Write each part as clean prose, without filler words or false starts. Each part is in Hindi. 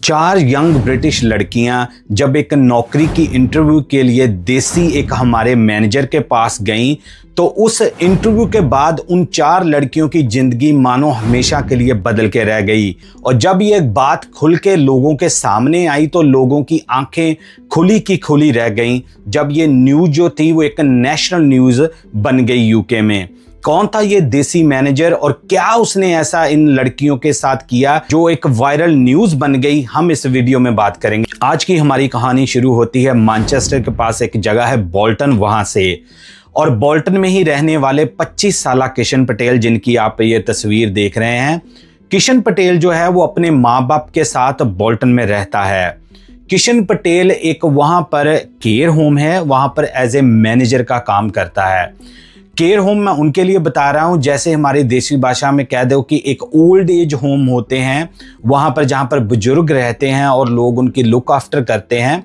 4 यंग ब्रिटिश लड़कियां जब एक नौकरी की इंटरव्यू के लिए देसी एक हमारे मैनेजर के पास गईं तो उस इंटरव्यू के बाद उन 4 लड़कियों की जिंदगी मानो हमेशा के लिए बदल के रह गई। और जब ये बात खुल के लोगों के सामने आई तो लोगों की आंखें खुली की खुली रह गईं। जब ये न्यूज़ जो थी वो एक नेशनल न्यूज़ बन गई यूके में। कौन था ये देसी मैनेजर और क्या उसने ऐसा इन लड़कियों के साथ किया जो एक वायरल न्यूज बन गई, हम इस वीडियो में बात करेंगे। आज की हमारी कहानी शुरू होती है मैनचेस्टर के पास एक जगह है बोल्टन, वहां से। और बोल्टन में ही रहने वाले 25 साल किशन पटेल, जिनकी आप ये तस्वीर देख रहे हैं। किशन पटेल जो है वो अपने माँ बाप के साथ बोल्टन में रहता है। किशन पटेल एक वहां पर केयर होम है, वहां पर एज ए मैनेजर का काम करता है। केयर होम मैं उनके लिए बता रहा हूं जैसे हमारी देसी भाषा में कह दो कि एक ओल्ड एज होम होते हैं, वहां पर जहां पर बुजुर्ग रहते हैं और लोग उनकी लुक आफ्टर करते हैं,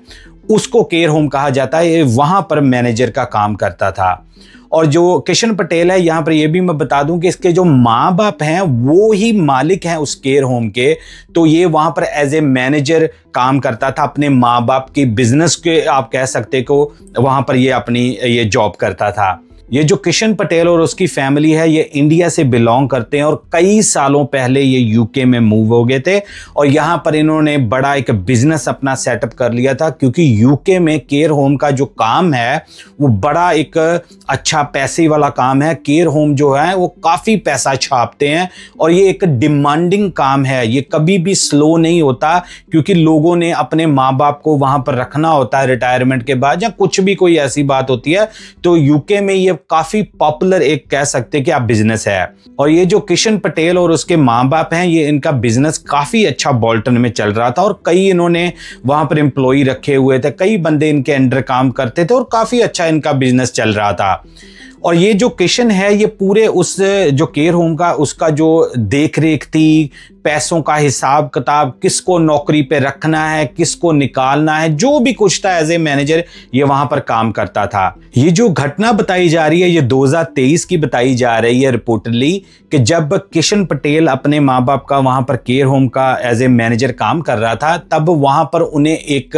उसको केयर होम कहा जाता है। ये वहां पर मैनेजर का काम करता था। और जो किशन पटेल है, यहाँ पर ये भी मैं बता दूं कि इसके जो माँ बाप हैं वो ही मालिक हैं उस केयर होम के। तो ये वहाँ पर एज ए मैनेजर काम करता था, अपने माँ बाप की बिजनेस के आप कह सकते को वहाँ पर ये अपनी ये जॉब करता था। ये जो किशन पटेल और उसकी फैमिली है ये इंडिया से बिलोंग करते हैं और कई सालों पहले ये यूके में मूव हो गए थे और यहाँ पर इन्होंने बड़ा एक बिजनेस अपना सेटअप कर लिया था, क्योंकि यूके में केयर होम का जो काम है वो बड़ा एक अच्छा पैसे वाला काम है। केयर होम जो है वो काफ़ी पैसा छापते हैं और ये एक डिमांडिंग काम है, ये कभी भी स्लो नहीं होता, क्योंकि लोगों ने अपने माँ बाप को वहाँ पर रखना होता है रिटायरमेंट के बाद या कुछ भी कोई ऐसी बात होती है। तो यूके में ये काफी पॉपुलर एक कह सकते कि आप बिजनेस है। और ये जो किशन पटेल और उसके माँ बाप हैं, ये इनका बिजनेस काफी अच्छा बोल्टन में चल रहा था और कई इन्होंने वहां पर एम्प्लॉई रखे हुए थे, कई बंदे इनके अंडर काम करते थे और काफी अच्छा इनका बिजनेस चल रहा था। और ये जो किशन है ये पूरे उस जो केयर होम का उसका जो देख रेख थी, पैसों का हिसाब किताब, किसको नौकरी पे रखना है, किसको निकालना है, जो भी कुछ था एज ए मैनेजर ये वहां पर काम करता था। ये जो घटना बताई जा रही है ये 2023 की बताई जा रही है रिपोर्टली, कि जब किशन पटेल अपने माँ बाप का वहां पर केयर होम का एज ए मैनेजर काम कर रहा था, तब वहां पर उन्हें एक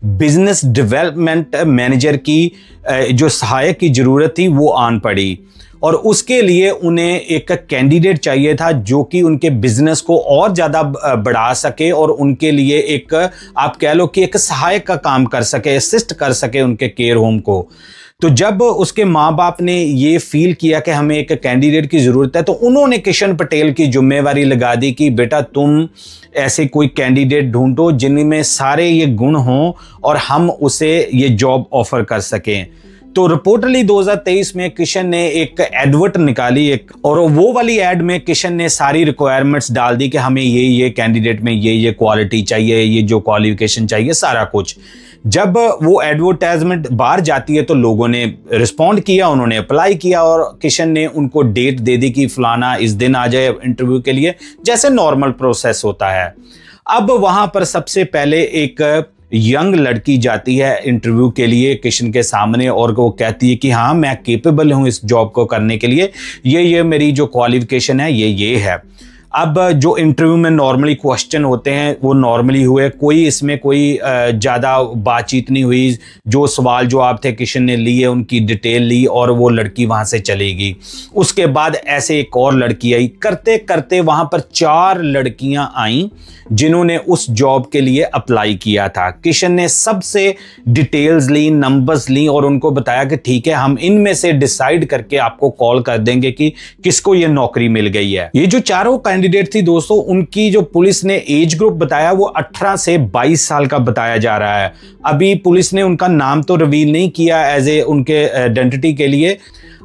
बिजनेस डेवलपमेंट मैनेजर की जो सहायक की जरूरत थी वो आन पड़ी। और उसके लिए उन्हें एक कैंडिडेट चाहिए था जो कि उनके बिजनेस को और ज़्यादा बढ़ा सके और उनके लिए एक आप कह लो कि एक सहायक का काम कर सके, असिस्ट कर सके उनके केयर होम को। तो जब उसके माँ बाप ने ये फील किया कि हमें एक कैंडिडेट की ज़रूरत है तो उन्होंने किशन पटेल की जिम्मेवारी लगा दी कि बेटा तुम ऐसे कोई कैंडिडेट ढूंढो जिनमें सारे ये गुण हों और हम उसे ये जॉब ऑफर कर सकें। तो रिपोर्टली 2023 में किशन ने एक एडवर्ट निकाली एक, और वो वाली एड में किशन ने सारी रिक्वायरमेंट्स डाल दी कि हमें ये कैंडिडेट में ये क्वालिटी चाहिए, ये जो क्वालिफिकेशन चाहिए, सारा कुछ। जब वो एडवर्टाइजमेंट बाहर जाती है तो लोगों ने रिस्पॉन्ड किया, उन्होंने अप्लाई किया और किशन ने उनको डेट दे दी कि फलाना इस दिन आ जाए इंटरव्यू के लिए, जैसे नॉर्मल प्रोसेस होता है। अब वहां पर सबसे पहले एक यंग लड़की जाती है इंटरव्यू के लिए किशन के सामने और वो कहती है कि हाँ मैं केपेबल हूँ इस जॉब को करने के लिए, ये मेरी जो क्वालिफिकेशन है ये है। अब जो इंटरव्यू में नॉर्मली क्वेश्चन होते हैं वो नॉर्मली हुए, कोई इसमें कोई ज़्यादा बातचीत नहीं हुई। जो सवाल जवाब थे किशन ने लिए, उनकी डिटेल ली और वो लड़की वहाँ से चली गई। उसके बाद ऐसे एक और लड़की आई, करते करते वहाँ पर 4 लड़कियाँ आईं जिन्होंने उस जॉब के लिए अप्लाई किया था। किशन ने सबसे डिटेल्स ली, नंबर्स ली और उनको बताया कि ठीक है हम इनमें से डिसाइड करके आपको कॉल कर देंगे कि किसको ये नौकरी मिल गई है। ये जो चारों कैंडिडेट थी दोस्तों, उनकी जो पुलिस ने एज ग्रुप बताया वो 18 से 22 साल का बताया जा रहा है। अभी पुलिस ने उनका नाम तो रिवील नहीं किया एज ए उनके आइडेंटिटी के लिए।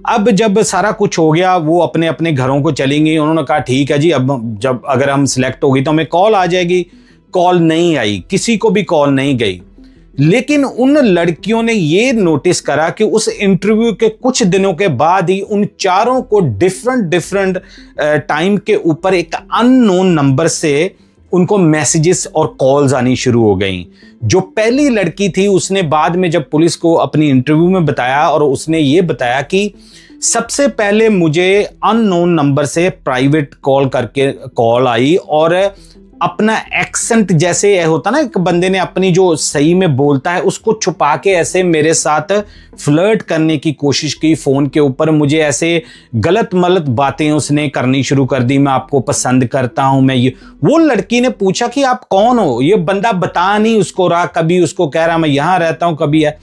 अब जब सारा कुछ हो गया वो अपने अपने घरों को चली गई। उन्होंने कहा ठीक है जी, अब जब अगर हम सिलेक्ट हो गई तो हमें कॉल आ जाएगी। कॉल नहीं आई, किसी को भी कॉल नहीं गई। लेकिन उन लड़कियों ने ये नोटिस करा कि उस इंटरव्यू के कुछ दिनों के बाद ही उन चारों को डिफरेंट टाइम के ऊपर एक अननोन नंबर से उनको मैसेजेस और कॉल्स आनी शुरू हो गई। जो पहली लड़की थी उसने बाद में जब पुलिस को अपनी इंटरव्यू में बताया और उसने ये बताया कि सबसे पहले मुझे अननोन नंबर से प्राइवेट कॉल करके कॉल आई और अपना एक्सेंट जैसे होता ना, एक बंदे ने अपनी जो सही में बोलता है उसको छुपा के ऐसे मेरे साथ फ्लर्ट करने की कोशिश की फोन के ऊपर। मुझे ऐसे गलत मलत बातें उसने करनी शुरू कर दी, मैं आपको पसंद करता हूं, मैं ये। वो लड़की ने पूछा कि आप कौन हो? ये बंदा बता नहीं उसको रहा, कभी उसको कह रहा मैं यहां रहता हूं, कभी है।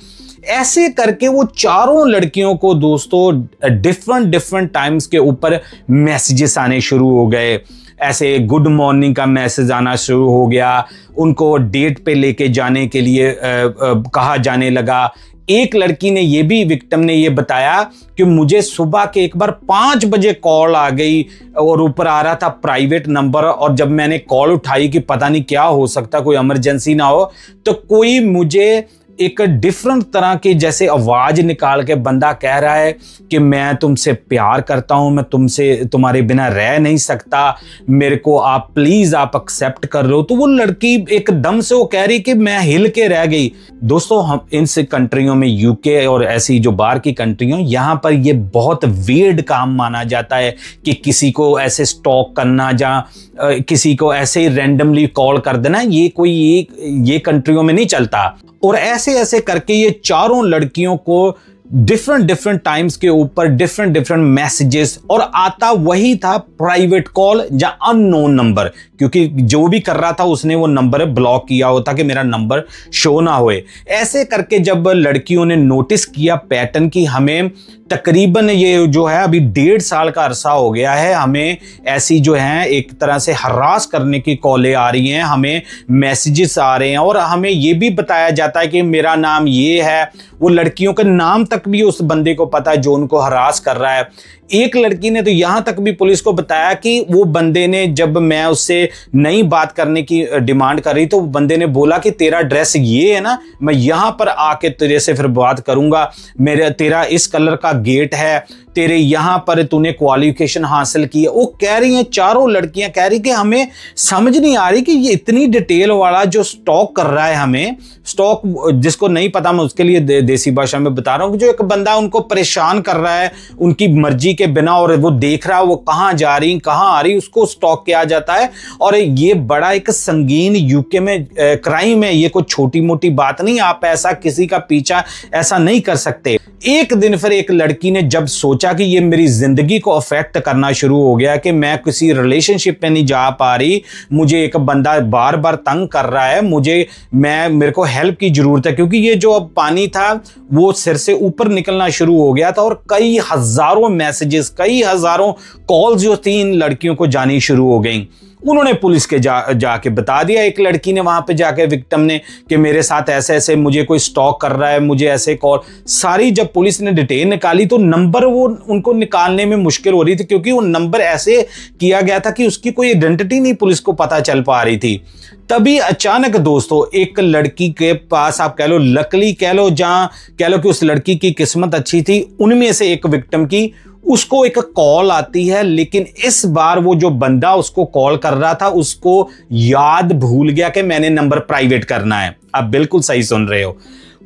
ऐसे करके वो चारों लड़कियों को दोस्तों डिफरेंट टाइम्स के ऊपर मैसेजेस आने शुरू हो गए। ऐसे गुड मॉर्निंग का मैसेज आना शुरू हो गया, उनको डेट पे लेके जाने के लिए कहा जाने लगा। एक लड़की ने ये भी, विक्टिम ने ये बताया कि मुझे सुबह के एक बार 5 बजे कॉल आ गई और ऊपर आ रहा था प्राइवेट नंबर, और जब मैंने कॉल उठाई कि पता नहीं क्या हो सकता, कोई इमरजेंसी ना हो, तो कोई मुझे एक डिफरेंट तरह की जैसे आवाज निकाल के बंदा कह रहा है कि मैं तुमसे प्यार करता हूं, मैं तुमसे तुम्हारे बिना रह नहीं सकता, मेरे को आप प्लीज आप एक्सेप्ट कर लो। तो वो लड़की एकदम से वो कह रही कि मैं हिल के रह गई। दोस्तों हम इन कंट्रियों में, यूके और ऐसी जो बाहर की कंट्रियों, यहां पर ये बहुत वियर्ड काम माना जाता है कि किसी को ऐसे स्टॉक करना, या किसी को ऐसे ही रैंडमली कॉल कर देना, ये कोई ये कंट्रियों में नहीं चलता। और ऐसे ऐसे करके ये चारों लड़कियों को डिफरेंट टाइम्स के ऊपर डिफरेंट मैसेजेस, और आता वही था प्राइवेट कॉल या अननोन नंबर, क्योंकि जो भी कर रहा था उसने वो नंबर ब्लॉक किया होता कि मेरा नंबर शो ना होए। ऐसे करके जब लड़कियों ने नोटिस किया पैटर्न की, हमें तकरीबन ये जो है अभी 1.5 साल का अरसा हो गया है, हमें ऐसी जो है एक तरह से हरास करने की कॉलें आ रही हैं, हमें मैसेजेस आ रहे हैं, और हमें ये भी बताया जाता है कि मेरा नाम ये है। वो लड़कियों का नाम तक भी उस बंदे को पता है जो उनको हरास कर रहा है। एक लड़की ने तो यहां तक भी पुलिस को बताया कि वो बंदे ने, जब मैं उससे नई बात करने की डिमांड कर रही तो बंदे ने बोला कि तेरा ड्रेस ये है ना, मैं यहां पर आके तेरे से फिर बात करूंगा, तेरा इस कलर का गेट है, तेरे यहां पर तूने क्वालिफिकेशन हासिल की है। वो कह रही हैं, चारों लड़कियां कह रही कि हमें समझ नहीं आ रही कि ये इतनी डिटेल वाला जो स्टॉक कर रहा है, हमें स्टॉक जिसको नहीं पता, मैं उसके लिए देसी भाषा में बता रहा हूं कि जो एक बंदा उनको परेशान कर रहा है उनकी मर्जी के बिना, और वो देख रहा है वो कहां जा रही कहां आ रही, उसको स्टॉक किया जाता है। और ये बड़ा एक संगीन यूके में क्राइम है, ये कोई छोटी मोटी बात नहीं। आप ऐसा किसी का पीछा ऐसा नहीं कर सकते। एक दिन फिर एक लड़की ने जब सोचा कि ये मेरी जिंदगी को अफेक्ट करना शुरू हो गया, कि मैं किसी रिलेशनशिप में नहीं जा पा रही, मुझे एक बंदा बार बार तंग कर रहा है, मेरे को हेल्प की जरूरत है, क्योंकि ये जो अब पानी था वो सिर से ऊपर निकलना शुरू हो गया था, और कई हजारों मैसेजेस, कई हजारों कॉल्स जो थी इन लड़कियों को जानी शुरू हो गई। उन्होंने पुलिस के जाके बता दिया, एक लड़की ने वहां पे जाके, विक्टिम ने, कि मेरे साथ ऐसे ऐसे मुझे कोई स्टॉक कर रहा है, मुझे ऐसे कॉल सारी। जब पुलिस ने डिटेल निकाली तो नंबर वो उनको निकालने में मुश्किल हो रही थी, क्योंकि वो नंबर ऐसे किया गया था कि उसकी कोई आइडेंटिटी नहीं पुलिस को पता चल पा रही थी। तभी अचानक दोस्तों एक लड़की के पास, आप कह लो लकली कह लो, जहां कह लो कि उस लड़की की किस्मत अच्छी थी, उनमें से एक विक्टिम की, उसको एक कॉल आती है। लेकिन इस बार वो जो बंदा उसको कॉल कर रहा था उसको याद भूल गया कि मैंने नंबर प्राइवेट करना है। आप बिल्कुल सही सुन रहे हो।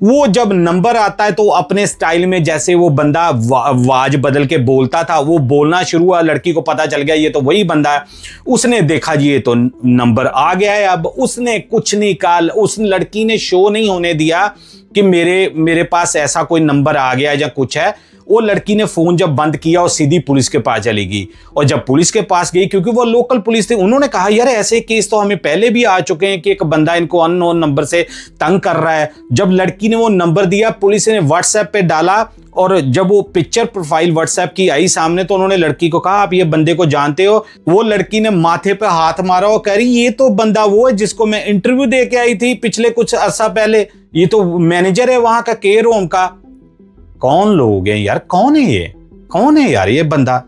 वो जब नंबर आता है तो अपने स्टाइल में, जैसे वो बंदा आवाज बदल के बोलता था, वो बोलना शुरू हुआ। लड़की को पता चल गया ये तो वही बंदा है। उसने देखा जी ये तो नंबर आ गया है। अब उसने कुछ नहीं कहा, उस लड़की ने शो नहीं होने दिया कि मेरे पास ऐसा कोई नंबर आ गया या कुछ है। वो लड़की ने फोन जब बंद किया और सीधी पुलिस के पास चली गई। और जब पुलिस के पास गई, क्योंकि वो लोकल पुलिस थी, उन्होंने कहा यार ऐसे केस तो हमें पहले भी आ चुके हैं कि एक बंदा इनको अननोन नंबर से तंग कर रहा है। जब लड़की ने वो नंबर दिया, पुलिस ने व्हाट्सएप पे डाला, और जब वो पिक्चर प्रोफाइल व्हाट्सएप की आई सामने तो उन्होंने लड़की को कहा आप ये बंदे को जानते हो? वो लड़की ने माथे पे हाथ मारा और कह रही ये तो बंदा वो है जिसको मैं इंटरव्यू दे के आई थी पिछले कुछ अर्सा पहले, ये तो मैनेजर है वहां का, केयर होम का। कौन लोग हैं यार, कौन है ये, कौन है यार ये बंदा?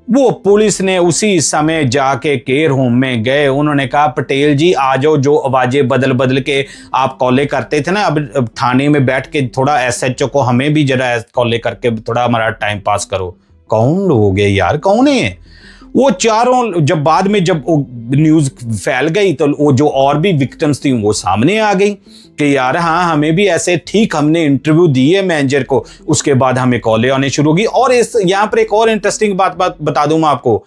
वो पुलिस ने उसी समय जाके केयर होम में गए। उन्होंने कहा पटेल जी आ जाओ, जो आवाजें बदल बदल के आप कॉलें करते थे ना, अब थाने में बैठ के थोड़ा एसएचओ को हमें भी जरा कॉलें करके थोड़ा हमारा टाइम पास करो। कौन लोग हैं यार, कौन है? वो चारों जब बाद में जब न्यूज फैल गई तो वो जो और भी विक्टिम्स थी वो सामने आ गई कि यार हाँ हमें भी ऐसे, ठीक हमने इंटरव्यू दी है मैनेजर को, उसके बाद हमें कॉलें आने शुरू होगी। और इस यहाँ पर एक और इंटरेस्टिंग बात बता दूं मैं आपको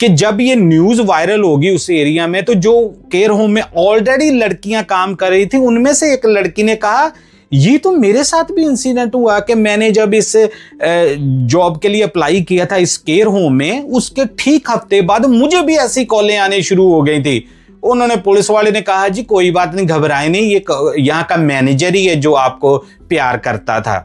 कि जब ये न्यूज वायरल होगी उस एरिया में, तो जो केयर होम में ऑलरेडी लड़कियां काम कर रही थी उनमें से एक लड़की ने कहा ये तो मेरे साथ भी इंसिडेंट हुआ कि मैंने जब इस जॉब के लिए अप्लाई किया था इस केयर होम में, उसके ठीक हफ्ते बाद मुझे भी ऐसी कॉलें आने शुरू हो गई थी। उन्होंने, पुलिस वाले ने कहा जी कोई बात नहीं, घबराए नहीं, ये यहाँ का मैनेजर ही है जो आपको प्यार करता था।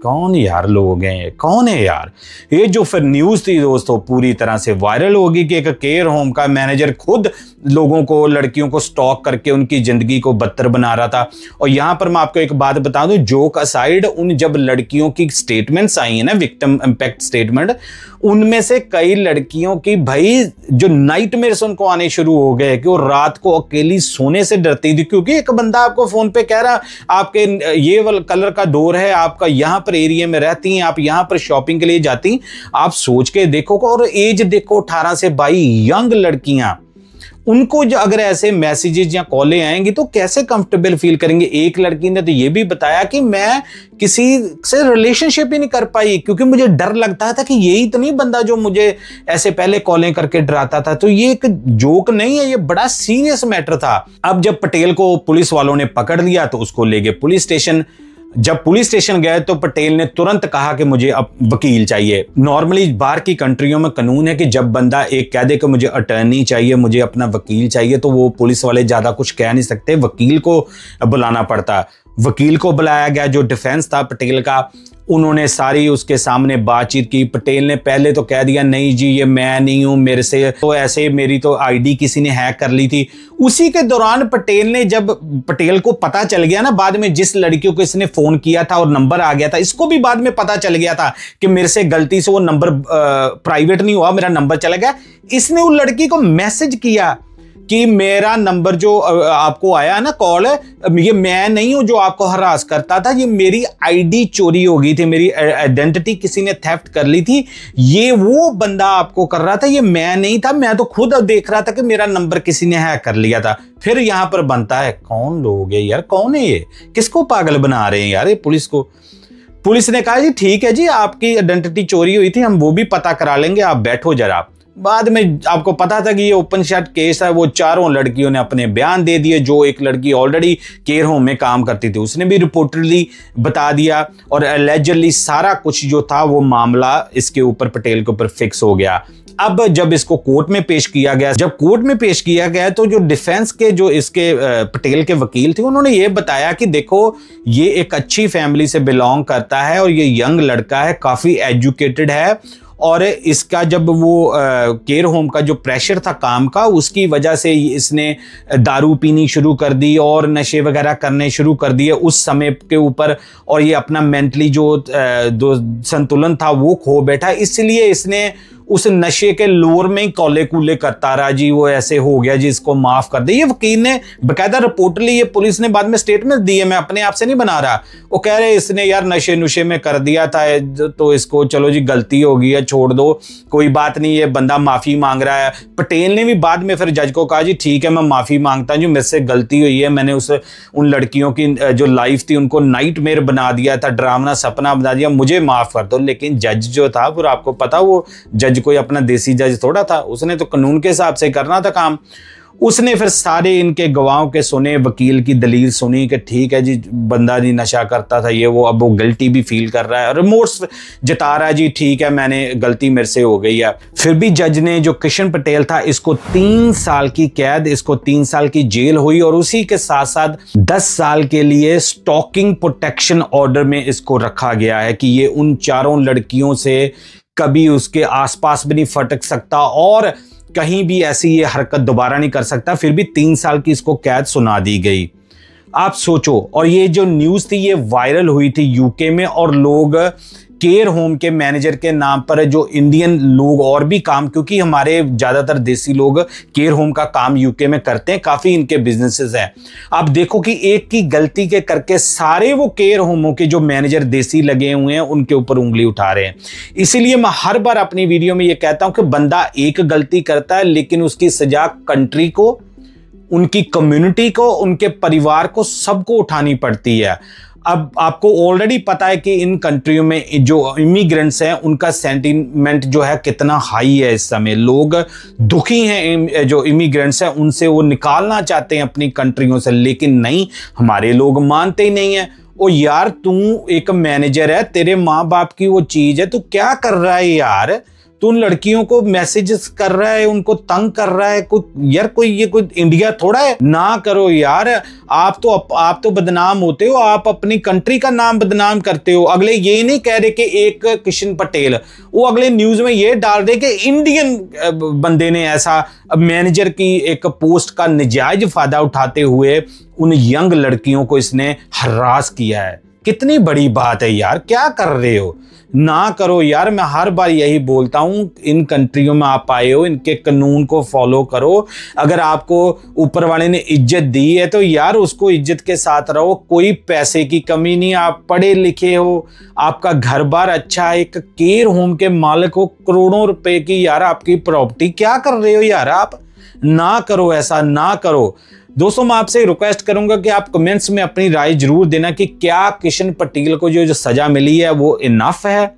कौन यार लोग हैं, कौन है यार? ये जो फिर न्यूज थी दोस्तों पूरी तरह से वायरल होगी कि एक केयर होम का मैनेजर खुद लोगों को, लड़कियों को स्टॉक करके उनकी जिंदगी को बदतर बना रहा था। और यहां पर मैं आपको एक बात बता दूं, जोक असाइड, उन जब लड़कियों की स्टेटमेंट्स आई है ना, विक्टिम इम्पैक्ट स्टेटमेंट, उनमें से कई लड़कियों की भाई जो नाइटमेयर्स उनको आने शुरू हो गए कि वो रात को अकेली सोने से डरती थी, क्योंकि एक बंदा आपको फोन पे कह रहा आपके ये वाला कलर का डोर है, आपका यहां पर एरिया में रहती हैं, आप यहां पर शॉपिंग के लिए जाती। आप सोच के देखो, और एज देखो 18 से 22, यंग लड़कियां, उनको जो अगर ऐसे मैसेजेस या कॉलें आएंगी तो कैसे कंफर्टेबल फील करेंगे। एक लड़की ने तो ये भी बताया कि मैं किसी से रिलेशनशिप ही नहीं कर पाई क्योंकि मुझे डर लगता था कि यही तो नहीं बंदा जो मुझे ऐसे पहले कॉलें करके डराता था। तो ये एक जोक नहीं है, ये बड़ा सीरियस मैटर था। अब जब पटेल को पुलिस वालों ने पकड़ लिया तो उसको ले गए पुलिस स्टेशन। जब पुलिस स्टेशन गए तो पटेल ने तुरंत कहा कि मुझे अब वकील चाहिए। नॉर्मली बाहर की कंट्रियों में कानून है कि जब बंदा एक कह दे कि मुझे अटर्नी चाहिए, मुझे अपना वकील चाहिए, तो वो पुलिस वाले ज्यादा कुछ कह नहीं सकते, वकील को बुलाना पड़ता। वकील को बुलाया गया, जो डिफेंस था पटेल का, उन्होंने सारी उसके सामने बातचीत की। पटेल ने पहले तो कह दिया नहीं जी ये मैं नहीं हूं, मेरे से तो ऐसे मेरी तो आईडी किसी ने हैक कर ली थी। उसी के दौरान पटेल ने, जब पटेल को पता चल गया ना बाद में जिस लड़कियों को इसने फोन किया था और नंबर आ गया था, इसको भी बाद में पता चल गया था कि मेरे से गलती से वो नंबर प्राइवेट नहीं हुआ, मेरा नंबर चला गया। इसने उस लड़की को मैसेज किया कि मेरा नंबर जो आपको आया ना कॉल, ये मैं नहीं हूं जो आपको हरास करता था, ये मेरी आईडी चोरी हो गई थी, मेरी आइडेंटिटी किसी ने थेफ्ट कर ली थी, ये वो बंदा आपको कर रहा था, ये मैं नहीं था, मैं तो खुद देख रहा था कि मेरा नंबर किसी ने हैक कर लिया था। फिर यहां पर बनता है कौन लोग है यार, कौन है ये, किसको पागल बना रहे हैं यार ये पुलिस को। पुलिस ने कहा जी ठीक है जी आपकी आइडेंटिटी चोरी हुई थी, हम वो भी पता करा लेंगे, आप बैठो जरा। बाद में आपको पता था कि ये ओपन शट केस है, वो चारों लड़कियों ने अपने बयान दे दिए। जो एक लड़की ऑलरेडी केयर होम में काम करती थी उसने भी रिपोर्टली बता दिया, और एलिजिडली सारा कुछ जो था वो मामला इसके ऊपर पटेल के ऊपर फिक्स हो गया। अब जब इसको कोर्ट में पेश किया गया, जब कोर्ट में पेश किया गया तो जो डिफेंस के जो इसके पटेल के वकील थे उन्होंने ये बताया कि देखो ये एक अच्छी फैमिली से बिलोंग करता है और ये यंग लड़का है, काफी एजुकेटेड है, और इसका जब वो केयर होम का जो प्रेशर था काम का उसकी वजह से इसने दारू पीनी शुरू कर दी और नशे वगैरह करने शुरू कर दिए उस समय के ऊपर, और ये अपना मेंटली जो संतुलन था वो खो बैठा, इसलिए इसने उस नशे के लोर में ही कॉले कूले करता रहा जी, वो ऐसे हो गया जी, इसको माफ कर दे। ये वकील ने बकायदा रिपोर्टली, ये पुलिस ने बाद में स्टेटमेंट दी है, मैं अपने आप से नहीं बना रहा, वो कह रहे इसने यार नशे नुशे में कर दिया था तो इसको चलो जी गलती हो गई है, छोड़ दो, कोई बात नहीं, ये बंदा माफी मांग रहा है। पटेल ने भी बाद में फिर जज को कहा जी ठीक है मैं माफी मांगता हूँ, मेरे से गलती हुई है, मैंने उन लड़कियों की जो लाइफ थी उनको नाइटमेयर बना दिया था, डरावना सपना बना दिया, मुझे माफ कर दो। लेकिन जज जो था फिर आपको पता वो जज कोई अपना देसी जज थोड़ा था, उसने तो कानून के हिसाब से करना था काम। उसने फिर सारे इनके गवाहों के सुने, वकील की दलील सुनी कि ठीक है जी बंदा जी नशा करता था ये वो, अब वो गिल्टी भी फील कर रहा है, रिमोर्स जता रहा है जी ठीक है मैंने गलती मेरे से हो गई है। फिर भी जज ने, जो किशन पटेल था, इसको 3 साल की कैद, इसको 3 साल की जेल हुई, और उसी के साथ साथ 10 साल के लिए स्टॉकिंग प्रोटेक्शन ऑर्डर में इसको रखा गया है कि ये उन चारों लड़कियों से कभी उसके आसपास भी नहीं फटक सकता और कहीं भी ऐसी ये हरकत दोबारा नहीं कर सकता। फिर भी 3 साल की इसको कैद सुना दी गई। आप सोचो, और ये जो न्यूज़ थी ये वायरल हुई थी यूके में, और लोग केयर होम के मैनेजर के नाम पर जो इंडियन लोग और भी काम, क्योंकि हमारे ज़्यादातर देसी लोग केयर होम का काम यूके में करते हैं, काफ़ी इनके बिजनेसेस हैं। आप देखो कि एक की गलती के करके सारे वो केयर होमों के जो मैनेजर देसी लगे हुए हैं उनके ऊपर उंगली उठा रहे हैं। इसीलिए मैं हर बार अपनी वीडियो में ये कहता हूं कि बंदा एक गलती करता है लेकिन उसकी सजा कंट्री को, उनकी कम्युनिटी को, उनके परिवार को, सबको उठानी पड़ती है। अब आपको ऑलरेडी पता है कि इन कंट्रियों में जो इमिग्रेंट्स हैं उनका सेंटीमेंट जो है कितना हाई है। इस समय लोग दुखी हैं, जो इमिग्रेंट्स हैं उनसे वो निकालना चाहते हैं अपनी कंट्रियों से, लेकिन नहीं, हमारे लोग मानते ही नहीं है। ओ यार, तू एक मैनेजर है, तेरे माँ बाप की वो चीज है, तू क्या कर रहा है यार? तू उन लड़कियों को मैसेजेस कर रहा है, उनको तंग कर रहा है। यार ये कोई इंडिया थोड़ा है। ना करो यार। आप तो बदनाम होते हो, आप अपनी कंट्री का नाम बदनाम करते हो। अगले ये नहीं कह रहे कि एक किशन पटेल, वो अगले न्यूज में ये डाल रहे कि इंडियन बंदे ने ऐसा मैनेजर की एक पोस्ट का नजायज फायदा उठाते हुए उन यंग लड़कियों को इसने हरास किया है। कितनी बड़ी बात है यार, क्या कर रहे हो? ना करो यार। मैं हर बार यही बोलता हूं, इन कंट्रियों में आप आए हो, इनके कानून को फॉलो करो। अगर आपको ऊपर वाले ने इज्जत दी है तो यार उसको इज्जत के साथ रहो। कोई पैसे की कमी नहीं, आप पढ़े लिखे हो, आपका घर बार अच्छा है, एक केयर होम के मालिक हो, करोड़ों रुपए की यार आपकी प्रॉपर्टी। क्या कर रहे हो यार आप? ना करो ऐसा, ना करो। दोस्तों, मैं आपसे रिक्वेस्ट करूंगा कि आप कमेंट्स में अपनी राय जरूर देना कि क्या किशन पटेल को जो सजा मिली है वो इनफ है,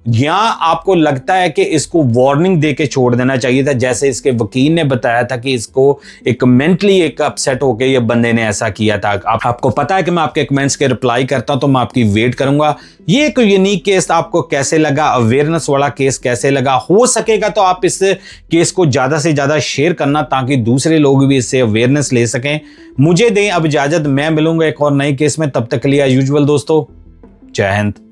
या आपको लगता है कि इसको वार्निंग देके छोड़ देना चाहिए था, जैसे इसके वकील ने बताया था कि इसको एक मेंटली एक अपसेट होके ये बंदे ने ऐसा किया था। आपको पता है कि मैं आपके कमेंट्स के रिप्लाई करता हूं, तो मैं आपकी वेट करूंगा। ये एक यूनिक केस आपको कैसे लगा, अवेयरनेस वाला केस कैसे लगा? हो सकेगा तो आप इस केस को ज्यादा से ज्यादा शेयर करना, ताकि दूसरे लोग भी इससे अवेयरनेस ले सकें। मुझे दें अब इजाजत, मैं मिलूंगा एक और नए केस में। तब तक के लिए यूजुअल दोस्तों, जय हिंद।